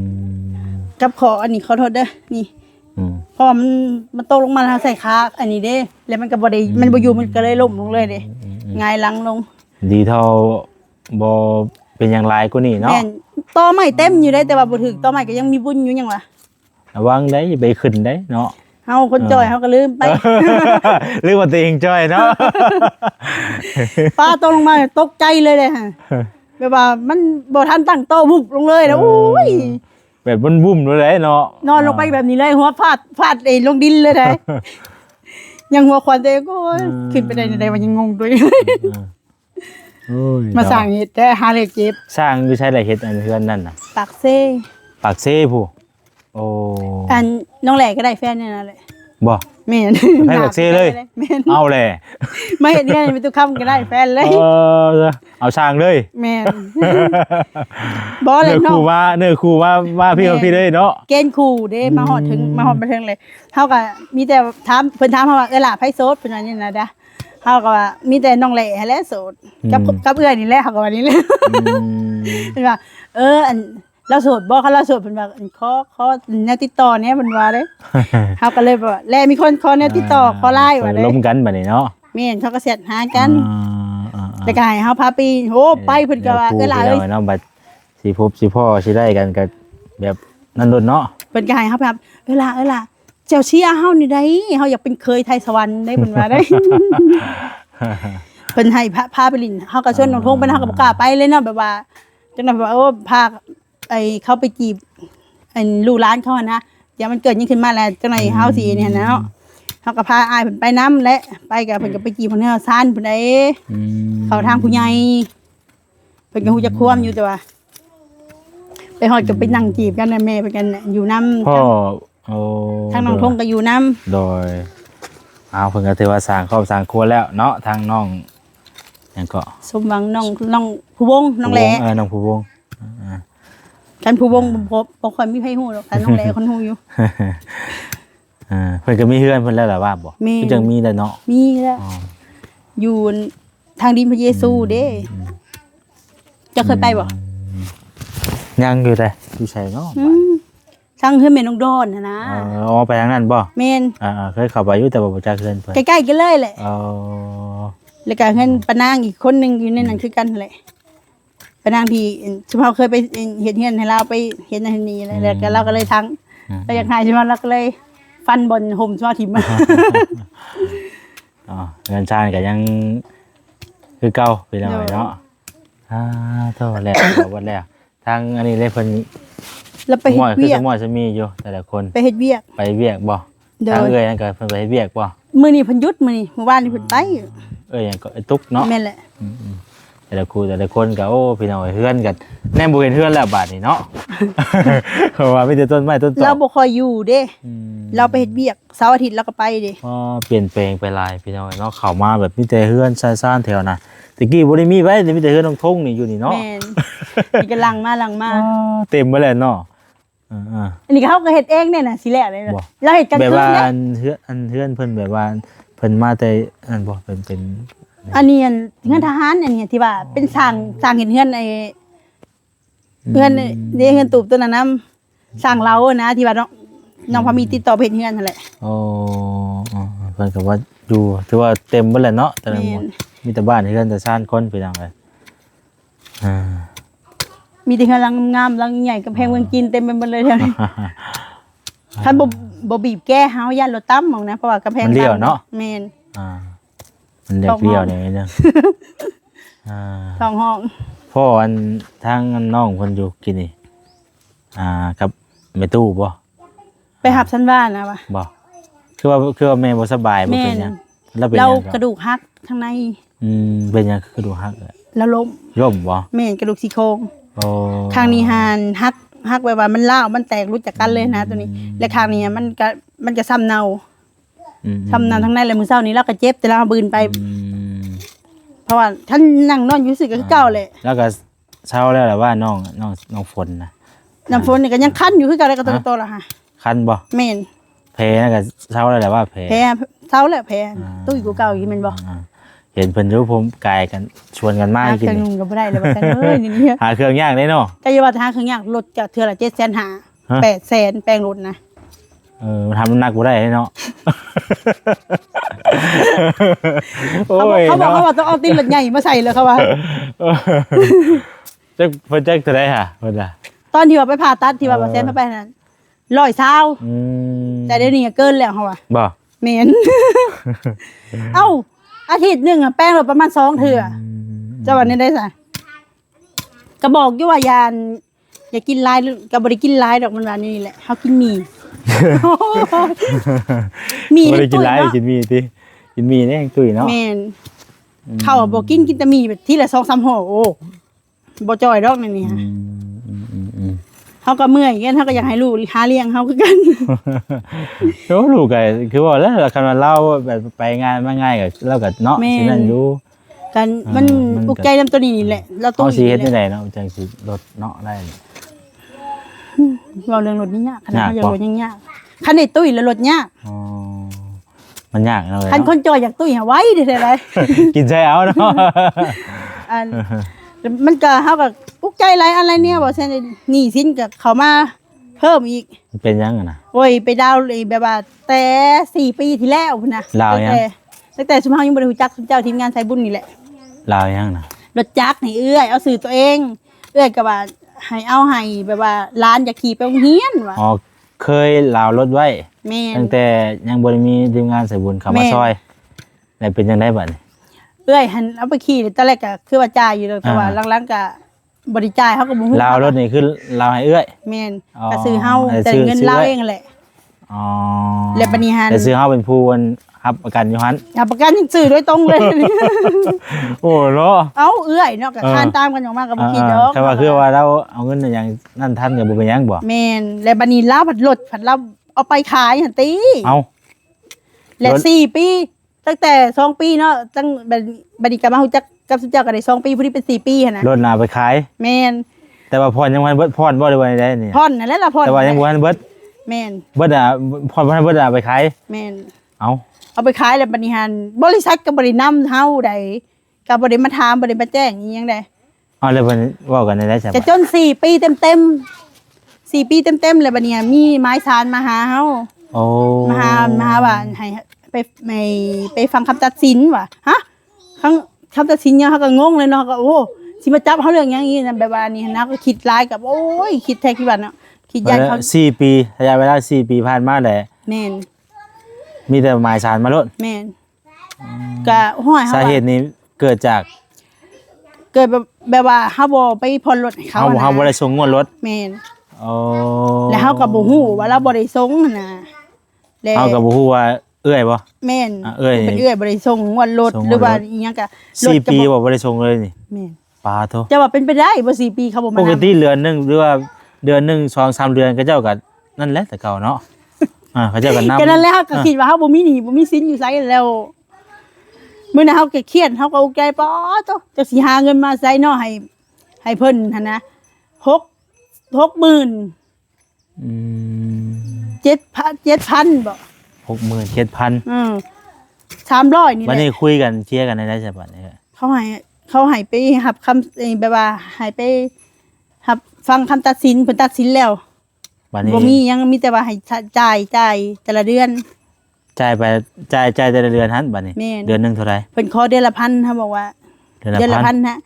Speaker 1: ม
Speaker 2: กับขออันนี้ขอโทษเด้อนี่
Speaker 1: อืม
Speaker 2: เพราะว่ามันตกลงมาแล้วใส่ขาอันนี้เด้แล้วมันก็บ่ได้มันบ่อยู่มันก็เลยล้มลงเลยเด้หงายหลังลง
Speaker 1: ดีเท่าบ่เป็นอย่างไรกูนี่เนาะ
Speaker 2: แม่นตอไม้เต็มอยู่ได้แต่ว่าบ่ถึกตอไม้ก็ยังมีบุญอยู่หยังวะ
Speaker 1: ระวังได้อย่าไปขึ้นได้เนาะ
Speaker 2: เฮาคนจ่อยเฮาก็ลืมไป
Speaker 1: เรื่องว่าตัวเองจ้อยเนาะ
Speaker 2: ป้าตกลงมาตกใจเลยฮะแบบว่ามันบ่ทันตั้งโตะบุบลงเลยนะโอ้ย
Speaker 1: แบบบุ่มๆเลยเนาะ
Speaker 2: นอนลงไปแบบนี้เลยหัวฟาดไอ้ลงดินเลยได้ยังหัวควันตัวเองก็โอ้ยขึ้นไปได้มันยังงงตัวเอง
Speaker 1: โอ้ย
Speaker 2: มาสั่งเฮ็ดแต่หาเลขเจ็บ
Speaker 1: สร้างอยู่ใช้อะไรเฮ็ดอันเฮือนนั่นน่ะ
Speaker 2: ปากเซ่
Speaker 1: ปากเซ่ผู้โอ้
Speaker 2: อันน้องแหล่ก็ได้แฟนเนี่ยนั่นแหละ
Speaker 1: บ่
Speaker 2: แม่น
Speaker 1: ให้ปากเซ่เลย
Speaker 2: แม่น
Speaker 1: เอาแหละ
Speaker 2: ไม่เห็นเนี่ยเป็นตัวคำก็ได้แฟนเลย
Speaker 1: เอาสร้างเลย
Speaker 2: แม่นบ่เล
Speaker 1: เนื้
Speaker 2: ย
Speaker 1: อ
Speaker 2: น้อ
Speaker 1: คู่
Speaker 2: ง
Speaker 1: ว่าพี่กับพี่เลยเนาะ
Speaker 2: เกณฑ์คู่เด้มาฮอดมาถึงเลยเฮาก็มีแต่ถามเพิ่นถามเฮาว่าล่ะไผโสดเพิ่นว่านี่นะเด้อเฮาก็ว่ามีแต่น้องแหล่แหละโสดกับเอื้อยนี่แหละเฮาก็ว่านี่แหละเพิ่นว่าอันเราโสดบ่คันเราโสดเพิ่นว่าขอแนวติดต่อเนี่ยเพิ่นว่าเด้เฮาก็เลยบอกว่าแลมีคนขอแนวติดต่อขอไลน์ว่าเด้
Speaker 1: ล้มกันบัดนี้เนาะ
Speaker 2: แม่นเขาก็เสร็จหากันแต่ก็ให้เฮาพาไปโหไปเพิ่นก็ว่าล่ะเอ้ย
Speaker 1: เนาะบัดสิพบสิพ่อสิได้กันก็แบบนั่นโดนเนาะ
Speaker 2: เพิ่นก็ให้เฮาไปล่ะเจ้าเชียร์เฮานี่ได้เฮาอยากเป็นเคยไทยสวรรค์ได้เพิ่นว่าได้ เพิ่นให้พาไปลินเฮาก็ชวนน้องทงไปเฮาก็บ่กล้าไปเลยเนาะแบบว่าจังได๋แบบว่าพาไอ้เขาไปจีบไอ้ลูกหลานเขานะเดี๋ยวมันเกิดยิ่งขึ้นมาแล้วจังได๋เฮาสิเนี่ยนะเนาะเฮาก็พาอ้ายเพิ่นไปนํและไปกับเพิ่นก็ไปจีบเพิ่นเฮาซ่านเพิ่นได้เข้าทางผู้ใหญ่เพิ่นก็ฮู้จักความอยู่แต่ว่าไปฮอดก็ไปนั่งจีบกันนะแม่เพิ่นกันอยู่นำ
Speaker 1: พ่อโอ้
Speaker 2: ทางน้องทงก็อยู่นำ
Speaker 1: โดยเอาเพิ่นก็ถือว่าสร้างครอบสร้างครัวแล้วเนาะทางน้องหยังก็
Speaker 2: สมหวังน้องผู้วงน้องแหล่
Speaker 1: น้องผู้วง
Speaker 2: กันผู้วงบ่ค่อยมีไผฮู้หรอกแต่น้องแหล่คนฮู้อยู่
Speaker 1: เพิ่นก็มีเฮือนเพิ่นแล้วล่ะว่าบ่
Speaker 2: มี
Speaker 1: เพิ่นจังมีแล้วเนาะ
Speaker 2: มีแล้วอยู่ทางดินพระเยซูเด้จะเคยไปบ่
Speaker 1: ยังอยู่แต่อยู่ไสเนาะ
Speaker 2: ทางเฮือนแม่น้องดอนน่ะนะ
Speaker 1: อ๋อไปทางนั้นบ่
Speaker 2: แม่น
Speaker 1: เคยเข้าไปอยู่แต่บ่รู้จักเฮือนเพิ่น
Speaker 2: ใกล้ๆกันเลยแหละ
Speaker 1: อ๋อ
Speaker 2: แล้วก็เฮือนปานางอีกคนนึงอยู่ในนั้นคือกันแหละปานางที่เฉพาะเคยไปเฮ็ดเฮือนให้เราไปเฮ็ดนั่นนี่แล้วก็เราก็เลยทั้งเราอยากหายใช่มั้ยเราก็เลยฟันบนห่มชั่วทิ่ม
Speaker 1: อ๋อเงินชาติก็ยังคือเก่าไปหน่อยเนาะโทษแล้ววันแล้วทางอันนี้เลยเพิ่น
Speaker 2: แล้วไปเฮ็ด
Speaker 1: คือ
Speaker 2: เวีย
Speaker 1: ส
Speaker 2: ก
Speaker 1: มอจะมีอยู่แต่ละคน
Speaker 2: ไปเฮ็ดเวียก
Speaker 1: ไปเวียกบ่
Speaker 2: โดย
Speaker 1: ทางเอ้ยนั่นก็เพิ่นไปเฮ็ดเวียกบ่
Speaker 2: มื้อนี้เพิ่นหยุดมื้อนี้เมื่อวานนี้เพิ่นไป
Speaker 1: เอ้ยหยังก็ไอ้ตุ๊กเนาะ
Speaker 2: แม่นแหละ
Speaker 1: แต่ละครูแต่ละคนก็โอ้พี่น้องเฮือนกันแน่บ่เห็นเฮือนแล้วบาดนี้เนาะ เพราะว่ามีแต่ต้นไม้ต้นตอ
Speaker 2: เราบ่ค่อยอยู่เด้
Speaker 1: อืม
Speaker 2: เราไปเฮ็ดเวียกเสาร์อาทิตย์เราก็ไปเด้
Speaker 1: เปลี่ยนแปลงไปหลายพี่น้องเนาะเข้ามาแบบมีแต่เฮือนซ่านๆแถวน่ะตะกี้บ่ได้มีไว้แต่มีแต่เฮือนน้องทงนี่อยู่นี่เนาะ
Speaker 2: แม่นนี่ก็ลังมา
Speaker 1: เต็มไปเลยเนาะอ่า
Speaker 2: อันนี้เขาก็เฮ็ดเองเนี่ยน่ะสิแหละเลย
Speaker 1: บ่
Speaker 2: เราเฮ็ดกัน
Speaker 1: แบบ
Speaker 2: คืน
Speaker 1: ว่า
Speaker 2: เนี่ย
Speaker 1: เฮือนเพิ่นแบบว่าเพิ่นมาแต่อันบ่เป็น
Speaker 2: อันนี้อันเฮือนทหารอันนี้ที่ว่าเป็นสร้างเฮ็ดเฮือนไอ้เฮือนเด้เฮือนตูบตัวนั้นนำสร้างเราอะนะที่ว่าน้องพามีติดต่อเพจเฮือนนั่นแหละ
Speaker 1: โอ้เพิ่นก็ว่าอยู่ถือว่าเต็มเบิดแหละเนาะแต่ละหมดมีแต่บ้านเฮือนแต่ซ่านคนพี่น้องเอ้ย
Speaker 2: มีแต่เฮือนหลังงามๆหลังใหญ่กำแพงเมืองจีนเต็มไปหมดเลยแถวนี้คันบ่บีบแก้เฮาย่านรถตั้มหมองนะเพราะว่ากำแพง
Speaker 1: มันเลี้ยวเนาะ
Speaker 2: แม่น
Speaker 1: มัน มันเด็กเดียวนี่เนาะอ่า
Speaker 2: สองห้อง
Speaker 1: พ่ออันทางน้องเพิ่นอยู่กินนี่กับแม่ตู้บ่
Speaker 2: ไปหับชั้นบ้านนะวะ
Speaker 1: บ่คือว่าแม่บ่สบายบ่เป็นหยังแล้วเป็นห
Speaker 2: เรา
Speaker 1: ยัง
Speaker 2: กระดูกหักข้างใน
Speaker 1: เป็นหยังคือกระดูกหักอะ
Speaker 2: แล้วล้ม
Speaker 1: ร่มบ่
Speaker 2: แม่นกระดูกซี่โครง
Speaker 1: โอ้
Speaker 2: ข้างนี้หันหักไว้ว่ามันเล่าวมันแตกรู้จักกันเลยนะตัวนี้ และข้างนี้มันจะซ้ำเนา ซ้ำเนาทั้งในเลยมื้อเช้านี้เราก็เจ็บแต่เราบืนไป เพราะว่าท่านนั่งนอนอยู่สึกก็คือเก่าเลย
Speaker 1: แล้วก็เช้าแล้วแหละว่าน้องฝนนะ
Speaker 2: น้ำฝนนี่ก็ยังคันอยู่คือเก่าเลยก็โตๆล่ะค่ะ
Speaker 1: คันบ่
Speaker 2: แม่น
Speaker 1: แพ้นั่นก็เช้าแล้วแหละว่าแพ้
Speaker 2: แพ้เช้าแล้วแพ้ตุ้ยกูเก่าอีกแม่นบ่
Speaker 1: เห็นเพิ่นอยู่ผมกายกันชวนกันมา
Speaker 2: หา
Speaker 1: กิ
Speaker 2: เคน รื่อง
Speaker 1: นี่
Speaker 2: นุ่งก็บ่ได้เลยว่าซั่นเอ้ยนี่เนี่ย
Speaker 1: หาเครื่องย่างได้เนาะ
Speaker 2: ก็อย่าว่าหาเครื่องยากรถจะเทื่อละ700,000 800,000แปลงรถนะ
Speaker 1: ทำน้ำหนักบ่ได้เนาะโอ้ย
Speaker 2: เขาบอกว่าต้องเอาตีนรถใหญ่มาใส่เลยเขาว่า
Speaker 1: จักเพิ่นจักจะได้หะเพิ่นน่ะ
Speaker 2: ตอนที่ว่าไปผ่าตัดที่ว่าบ่แซนเข้าไปนั้น120แต่เดี๋ยวนี้เกินแล้วเขาว่า
Speaker 1: บ่
Speaker 2: แม่น เอ้าอาทิตย์หนึงอะแป้งรถประมาณ2เทื่อจะวันนี้ได้ซะก็บอกอยู่ว่ายานอย่ากินหลายก็บ่ได้กินหลายดอกมันว่านี่แหละเฮากินหมี่ มี
Speaker 1: บ่
Speaker 2: ให้
Speaker 1: ได้กิน
Speaker 2: ตุ้ย
Speaker 1: หลาย
Speaker 2: เนาะ
Speaker 1: กินมีติกินมีแน่งตุ้ยเนาะ
Speaker 2: แม่นเขาบ่กินแต่หมี่แบบทีละ2-3ห่อโอ้บ่จ่อยดอกนั่นนี่ฮะเฮาก็เมื่อยกันเฮาก็อยากให้ลูกหาเลี้ยงเฮาคือกัน
Speaker 1: โอ้ลูกก็คือว่าแล้วคันว่าเราแบบไปงานมาง่ายก็เราก็เนาะ
Speaker 2: แม่น
Speaker 1: สินั่นอยู่
Speaker 2: กันมัน
Speaker 1: มันก็
Speaker 2: ปลุกใจนำตัวนี้นี่แหละเราต้อ
Speaker 1: เฮาง สิเฮ็ด
Speaker 2: นี่
Speaker 1: ได้
Speaker 2: แหละ
Speaker 1: เนาะจังสิลดเนาะได้
Speaker 2: เว้าเรื่องรถนี่ยากขนาด
Speaker 1: ยาก
Speaker 2: เขาอยาก
Speaker 1: ปะ
Speaker 2: รถยังยากคันได้ตุ้ยแล้วรถยาก
Speaker 1: อ๋อมันยากเนาะ
Speaker 2: คันคนจอยอยากตุ้ยหาไว้ได้เลย
Speaker 1: กินใจเอาเนาะ
Speaker 2: อันมันก็เฮาก็ปลุกใจหลายอะไรเนี่ยบ่ซั่นหนี้สินก็เข้ามาเพิ่มอีก
Speaker 1: มันเป็นยังอะนะ
Speaker 2: โอ้ยไปดาวเลยแบบว่าแต่4ปีที่แล้วพุ่นน่ะ
Speaker 1: ลาวยัง
Speaker 2: ตั้งแต่สมเฮายังบ่ได้รู้จักเจ้าทีมงานสายบุญนี่แหละ
Speaker 1: ลาวยังนะ
Speaker 2: รถจักรให้เอื้อยเอาสื่อตัวเองเอื้อยก็ว่าให้เอาให้แบบว่าร้านอยากขี่ไปโรงเรียนว่า
Speaker 1: อ๋อเคยลาวรถไว้
Speaker 2: แม่น
Speaker 1: ตั้งแต่ยังบ่ได้มีทีมงานสายบุญเข้า
Speaker 2: แม่
Speaker 1: มาน ซอยแล้วเป็นจังได๋บัดนี้
Speaker 2: เอื้อยหันเอาไปขี่ตอนแรกก็คือว่าจ่ายอยู่แล้วแต่ว่าหลังๆก็บ่ได้จ่ายเฮาก็บ่ฮู้
Speaker 1: ลาวรถนี่คือลาวให้เอื้อย
Speaker 2: แม่น
Speaker 1: อ๋อ
Speaker 2: ก็ซื้อเฮา
Speaker 1: แต่
Speaker 2: แต่
Speaker 1: ซื้อ
Speaker 2: เงิน
Speaker 1: ซื้อ
Speaker 2: เรา
Speaker 1: ไว้
Speaker 2: เองแหละ
Speaker 1: อ๋อ
Speaker 2: แล้วบัดนี้หัน
Speaker 1: แต่ซื้อเฮาเป็นผู้รับประกันอยู่หั่น
Speaker 2: รับประกันยังซื้อโดยตรงเลย
Speaker 1: โอ้เนาะ
Speaker 2: เอาเอื้อยเนาะก็คานตามกันออกมาก็บ่คิดดอก
Speaker 1: แต่ว่าคือว่าเราเอาเงินอย่างนั่นทันก็บ่เป็นหยังบ่
Speaker 2: แม่นแล้วบัดนี้ลาวผัดรถผัดเราเอาไปขายหั่นติ
Speaker 1: เอา
Speaker 2: และ
Speaker 1: รถ
Speaker 2: 4 ปีตั้งแต่2ปีเนาะตั้งบัดนี้ก็มาฮู้จักกับสุเจ้าก็ได้2ปีผู้นี้เป็น4ปีหั่นน่ะ
Speaker 1: รถน่ะไปขาย
Speaker 2: แม่น
Speaker 1: แต่ว่าพรยังบ่ทันเบิดพรบ่ได้ไว้ได้นี่
Speaker 2: พ่อนนั่นแหละล่ะพ่อน
Speaker 1: แต่ว่ายังบ่ทันเบิด
Speaker 2: แม่น
Speaker 1: เบิดอ่ะพรบ่ทันเบิดอ่ะไปขาย
Speaker 2: แม่น
Speaker 1: เอา
Speaker 2: เอาไปขายแล้วบัดนี้หันบริษัทก็บ่ได้นำเฮาใดก็บ่ได้มาถามบ่ได้มาแจ้งอีหยังใด
Speaker 1: เอาแล้วเพิ่นเว้ากันได้ใช่
Speaker 2: จะ
Speaker 1: ปะ
Speaker 2: จน4 ปีเต็มๆ4 ปีเต็มๆแล้วบัดนี้มีหมายสารมาหาเฮา
Speaker 1: โอ้
Speaker 2: มาหาว่าให้ไปฟังคำตัดสินว่าฮะคำตัดสินเนี่ยเฮาก็งงเลยเนาะก็โอ้สิมาจับเฮาเรื่องหยังอีนั่นแบบว่านี่นะก็คิดหลายกับโอ้ยคิดแท้คิดว่าเนาะคิดยานเขา
Speaker 1: 4 ปีระยะเวลา4 ปีผ่านมาแหละ
Speaker 2: แม่น
Speaker 1: มีแต่หมายสารมาโลด
Speaker 2: แม่นก็ห้อยเฮา
Speaker 1: สา
Speaker 2: ว่า
Speaker 1: เหตุนี้เกิดจาก
Speaker 2: เกิดแบบว่าเฮาบ่ไปผ่อนรถให้เขา
Speaker 1: เฮา
Speaker 2: นะ
Speaker 1: เฮาบ่ได้ส่งงวดรถ
Speaker 2: แม่น
Speaker 1: โอ้
Speaker 2: แล้วเฮาก็บ่ฮู้ว่าเราบ่ได้ส่งหั่นน่ะแล้ว
Speaker 1: เฮาก็บ่ฮู้ว่าเอื้อยบ่
Speaker 2: แม่น
Speaker 1: อ่ะเอ้ย
Speaker 2: เป็นเอื้อยบ่ได้ส่งงวดรถ
Speaker 1: ส่งงวดรถ
Speaker 2: หรือว่าอีหยังก็รถ
Speaker 1: 4 ปีบ่ได้ส่งเลยนี่
Speaker 2: แม่น
Speaker 1: ปาโท
Speaker 2: จะว่าเป็นไปได้บ่4 ปีเขาบ่มา
Speaker 1: ป
Speaker 2: นำ
Speaker 1: กติเดือนหนึงหรือว่าเดือนหนึง2-3 เดือนก็เจ้าก็นั่นแหละแต่เก่าเนาะเขาเจ้าก็นำ
Speaker 2: ก็นั่นแหละเฮาก็คิดว่าเฮาบ่มีหนี้บ่มีสินอยู่ไสแล้วมื้อนั้นเฮาก็เครียดเฮาก็อุกใจปอโตจะสิหาเงินมาใช้เนาะให้เพิ่นหั่นนะ60,000
Speaker 1: อืม
Speaker 2: 7,000บ่
Speaker 1: 67,000
Speaker 2: 300นี่แห
Speaker 1: วัน
Speaker 2: ละ
Speaker 1: นี้คุยกันเคลียร์กันได้ใช่ป่ะเนี่ย
Speaker 2: เขาให้ไปรับคำแบบว่าให้ไปรับฟังคำตัดสินเพิ่นตัดสินแล้ว
Speaker 1: วันนี้
Speaker 2: บ่มีหยังมีแต่ว่าให้จ่ายแต่ละเดือน
Speaker 1: จ่ายไปจ่ายแต่ละเดือนหันบัดนี้
Speaker 2: แม่น
Speaker 1: เดือนหนึงเท่าไหร่
Speaker 2: เพิ่นขอเดือนละ1,000เขาบอกว่า
Speaker 1: เดือน
Speaker 2: เดือน
Speaker 1: ละ
Speaker 2: ละ
Speaker 1: 1,000
Speaker 2: 1,000ฮะ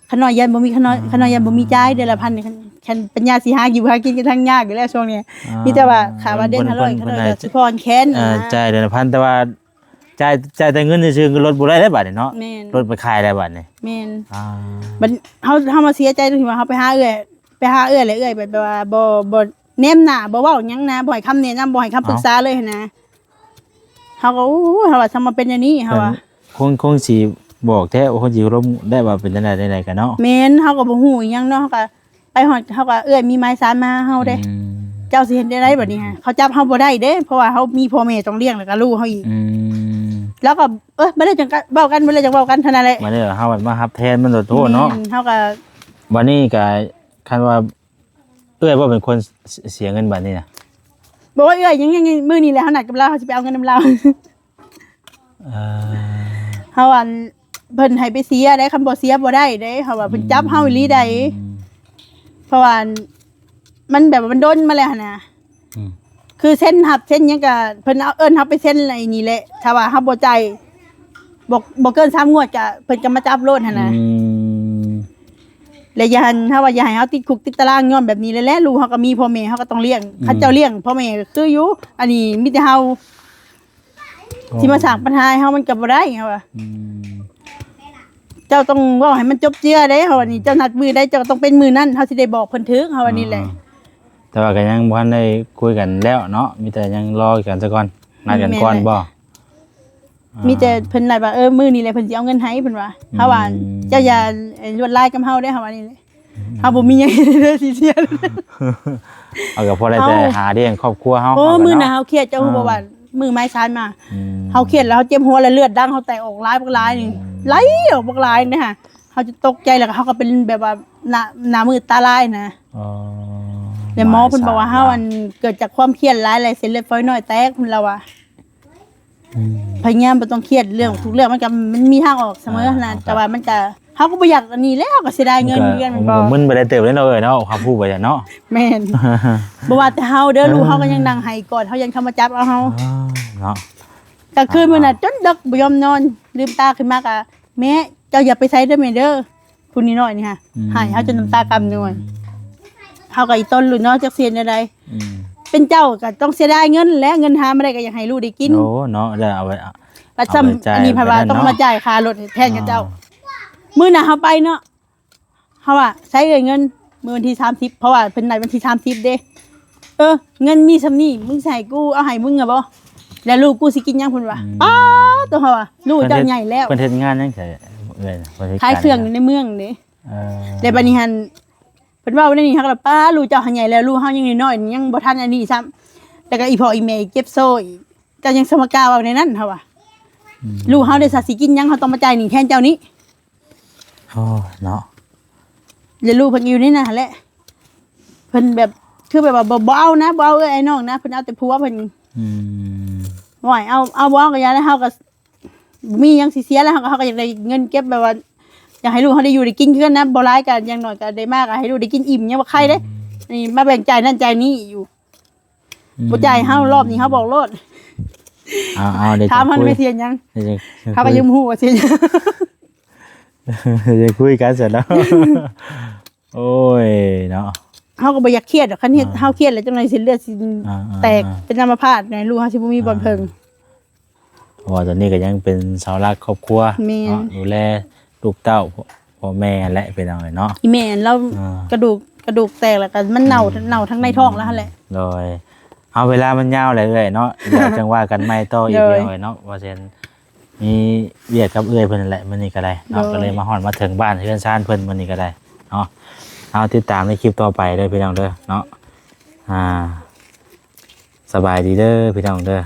Speaker 2: ขน้อยยันบ่มีขน้อยยันบ่มีจ่ายเดือนละ1,000นี่คันปัญญาสิหาอยู่หากินกันทั้งยากอยู่แล้วช่วงนี้มีแต่ว่าค่าว่าเดือน500ขน้อยก็สิพรแค้น
Speaker 1: จ่ายเดือนละ1,000แต่ว่า จ่ายแต่เงินซื่อๆก็รถบ่ได้บัดนี่เนาะ
Speaker 2: แม่น
Speaker 1: รถไปขายได้บัดนี่
Speaker 2: แม่น
Speaker 1: อ่า
Speaker 2: มันเฮามาเสียใจตรงที่ว่าเฮาไปหาเอื้อยเลยเอื้อยแบบว่าบ่แนมหน้าบ่เว้าหยังนะบ่ให้คำแนะนำบ่ให้คำปรึกษาเลยหันนะเฮาก็โอ้เฮาว่าทำมาเป็นอย่างนี้เฮาว่า
Speaker 1: คงสิบอกแท้ว่าคนสิร่มได้ว่าเป็นจังได๋กันเนาะ
Speaker 2: แม่นเฮาก็บ่ฮู้อิหยังเนาะเฮาก็ไปฮอดเฮาก็เอื้อยมีไม้สานมาเฮาเด้
Speaker 1: อืม
Speaker 2: เจ้าสิเฮ็ดได้บัดนี้ฮะเขาจับเฮาบ่ได้เด้เพราะว่าเฮามีพ่อแม่ต้องเลี้ยงแล้วก็ลูกเฮาอีก
Speaker 1: อืม
Speaker 2: แล้วก็บ่ได้จังเว้ากันบ่ได้จังเว้ากันเท่านั้นแหละ
Speaker 1: มาเด้อเฮามารับแทนมันโทษเนาะ
Speaker 2: แม่เฮาก็
Speaker 1: วันนี้ก็คันว่าว่าเป็นคนเสียเงินบัดนี้น่ะ
Speaker 2: บอกว่าเอื้อยยังมื้อนี้แหละเฮานัดกับเราเฮาสิไปเอาเงินนำเรา
Speaker 1: เอ่อ
Speaker 2: เฮาอันเพิ่นให้ไปเสียได้คำบ่เสียบ่ได้เด้เฮาว่าเพิ่นจับเฮาอีหลีได้เพราะว่ามันแบบว่ามันโดนมาแล้วหั่นน่ะ
Speaker 1: อืม
Speaker 2: คือเส้นหับเส้นหยังก็เพิ่นเอาเอิ้นเฮาไปเส้นอะไรนี่แหละถ้าว่าเฮาบ่จ่ายบ่เกิน3งวดก็เพิ่นก็มาจับโลดหั่นน่ะ
Speaker 1: อืม
Speaker 2: และอย่าหันถ้าว่าอย่าให้เฮาติดคุกติดตารางย้อนแบบนี้แหละลูกเฮาก็มีพ่อแม่เฮาก็ต้องเลี้ยงคันเจ้าเลี้ยงพ่อแม่ก็คืออยู่อันนี้มีแต่เฮาสิมาสร้างปัญหาให้เฮามันก็บ่ได้เฮาว่า
Speaker 1: อืม
Speaker 2: เจ้าต้องเว้าให้มันจบเจือเด้เฮาว่านี่เจ้านัดมือได้เจ้าก็ต้องเป็นมือนั้นเฮาสิได้บอกเพิ่นถึกเฮาว่านี่แหละ
Speaker 1: แต่ว่าก็ยังบ่ทันได้คุยกันแล้วเนาะมีแต่ยังรอกันซะก่อนนัดกันก่อนบ่
Speaker 2: มีแต่เพิ่นนัดว่ามื้อนี้แหละเพิ่นสิเอาเงินให้เพิ่นว่าเฮาว่าเจ้าอย่าลวดลายกับเฮาเด้เฮาว่านี่แหละเฮาบ่มีหยังเด้อสิเสีย
Speaker 1: เอาก็พอได้แต่หาเลี้ยงครอบครัวเฮา
Speaker 2: โอ้
Speaker 1: เาก็
Speaker 2: มื้อน่ะ
Speaker 1: เนาะ
Speaker 2: เฮาเครียดเจ้าฮู้บ่ว่ามือไม้ชานมา
Speaker 1: อืม
Speaker 2: เฮาเครียดแล้วเฮาเจ็บหัวแล้วเลือดดังเฮาแตกออกหลายบักหลายนี่ไหลออกบักหลายนี่ค่ะเฮาจะตกใจแล้วก็เฮาก็เป็นแบบว่าหน้ามืดตาลายนะ
Speaker 1: อ๋อ
Speaker 2: แต่หมอเพิ่นบอกว่าเฮาอันเกิดจากความเครียดหลายหลายเส้นเลือดฝอยน้อยแตกเพิ่นละว่า
Speaker 1: อืม
Speaker 2: พยายามบ่ต้องเครียดเรื่องทุกเรื่องมันมีทางออกเสมอนะแต่ว่ามันก็เฮาก็บ่อยากอันนี้แล้วก็เสียดายเงินเดือนมันบ่
Speaker 1: มึนไปได้เติบเลยเนาะเนาะความพูดไปเนาะ
Speaker 2: แม่นบ่ว่าแต่เฮาเด้อลูกเฮาก็ยังนั่งไห้ก่อนเฮายังเข้ามาจับเอาเฮา
Speaker 1: เนาะ
Speaker 2: กลางคืนมื้อน่ะจนดึกบ่ยอมนอนลืมตาขึ้นมาก็แม่เจ้าอย่าไปไสเด้อแม่เด้อผู้นี้น้อยนี่ค่ะหายเฮาจนน้ำตากำด้วยเฮาก็อีต้นรุ่นเนาะจักเสียนได้
Speaker 1: อืม
Speaker 2: เป็นเจ้าก็ต้องเสียดายเงินและเงินหามาได้ก็อยากให้ลูกได้กิน
Speaker 1: โอ้เนาะจะเอาไว้
Speaker 2: ปัดซ้ำอันนี้พะว่าต้องมาจ่ายค่ารถแทนกับเจ้ามื้อน่ะเฮาไปเนาะเฮาว่าใช้เงินมื้อวันที่30เพราะว่าเพิ่นนัดวันที่30เด้เงินมีซำนี้มึงใส่กูเอาให้มึงอ่ะบ่แล้วลูกกูสิกินหยังเพิ่นว่าอ้าตัวเฮาว่าลูกเจ้าใหญ่แล้ว
Speaker 1: เพิ่นเฮ็ดงานจังไสเอ้ยเพิ่นเฮ็ด
Speaker 2: ขายเครื่องอยู่ในเมืองเด้
Speaker 1: เออ
Speaker 2: แต่บัดนี้หั่นเพิ่นว่าวันนี้เฮาก็ป้าลูกเจ้าหันใหญ่แล้วลูกเฮายังน้อยๆยังบ่ทันอันนี้ซ้ำแต่ก็อีพ่ออีแม่เก็บโซ่อีกเจ้ายังสมกล้าเว้าในนั้นเฮาว่าลูกเฮาได้สัตว์สิกินหยังเฮาต้องมาจ่ายหนี้แทนเจ้านี้
Speaker 1: โอ้เนาะ
Speaker 2: อย่าลูกเพิ่นอยู่นี่นะแหละเพิ่นแบบคือแบบว่าบ่เอานะบ่เอาไอ้น้องนะเพิ่นเอาแต่ผัวเพิ่น
Speaker 1: อืม
Speaker 2: บ่ให้เอาบ่เอาก็อย่าแล้วเฮาก็มีหยังสิเสียแล้วเฮาก็อยากได้เงินเก็บแบบว่าอยากให้ลูกเฮาได้อยู่ได้กินคือกันนะบ่หลายก็อย่างน้อยก็ได้มากก็ให้ลูกได้กินอิ่มยังบ่ใครเด้นี่มาแบ่งจ่ายนั่นจ่ายนี่อยู่บ่จ่ายเฮารอบนี้เฮาบอกโลด
Speaker 1: เอาเดี๋ยว
Speaker 2: ถามเฮา
Speaker 1: จะคุย
Speaker 2: ไม่เสียหยัง
Speaker 1: เดี๋ยวจะ
Speaker 2: เขาก็ยังบ่ฮู้ว่าเสียหยัง
Speaker 1: เดี๋ยวจะคุยกันเสร็จแล้ว โอ้ยเนาะ
Speaker 2: เฮาก็บ่อยากเครียดดอกคันเฮ็ดเฮาเครียดแล้วจังได๋สิเลือดสิ
Speaker 1: อ่า
Speaker 2: แตกเป็นอัมพาตไงลูกเฮาสิบ่มีบ่อนเพิง
Speaker 1: เพราะว่าตอนนี้ก็ยังเป็นเสาหลักครอบครัว
Speaker 2: แม่น
Speaker 1: เนาะดูแลลูกเต้าพ่อแม่และเป็นเอาเนาะ
Speaker 2: อีแม่นเรา
Speaker 1: อ่า
Speaker 2: กระดูกแตกแล้วก็มันเน่าทั้งในท้องแล้วหั่นแหละ
Speaker 1: โดยเอาเวลามันยาวเลยเอ้ยเนาะ เดี๋ยวจังว่ากันไม่ต่ออีก
Speaker 2: เลย
Speaker 1: เดียวเนาะว่าเช่นมีเวียดกับเอ้ยเพิ่นนั่นแหละมื้อนี้ก็ได้เนาะ
Speaker 2: เลย
Speaker 1: ก็เลยมาฮอดมาถึงบ้านเฮือนซ่านเพิ่นมื้อนี้ก็ได้เนาะเอาติดตามในคลิปต่อไปเด้อพี่น้องเด้อเนาะสบายดีเด้อพี่น้องเด้อ